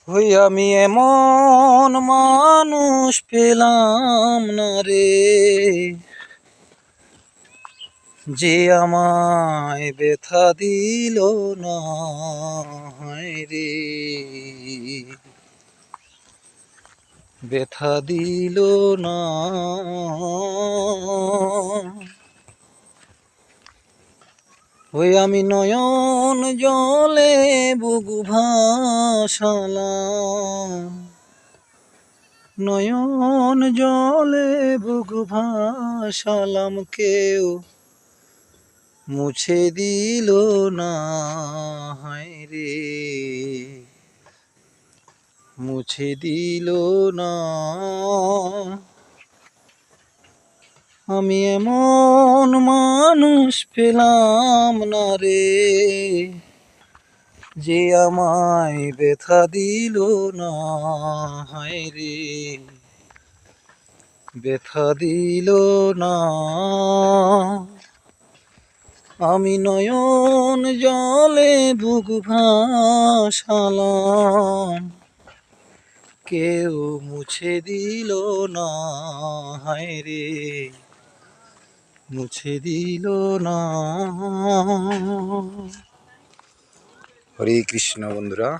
হই আমি এমন মানুষ পেলাম না রে, যে আমায় ব্যথা দিল না রে, ব্যথা দিল না। ওই আমি নয়ন জলে বুকু ভাসালাম, নয়ন জলে বুকু ভাসালাম, কেউ মুছে দিল না রে, মুছে দিল না। আমি এমন মানুষ পেলাম না রে, যে আমায় ব্যথা দিল না রে, ব্যথা দিল না। আমি নয়ন জলে বুক ভাসালাম, কেউ মুছে দিল না রে, মুছে দিল না। হরে কৃষ্ণ বন্ধুরা।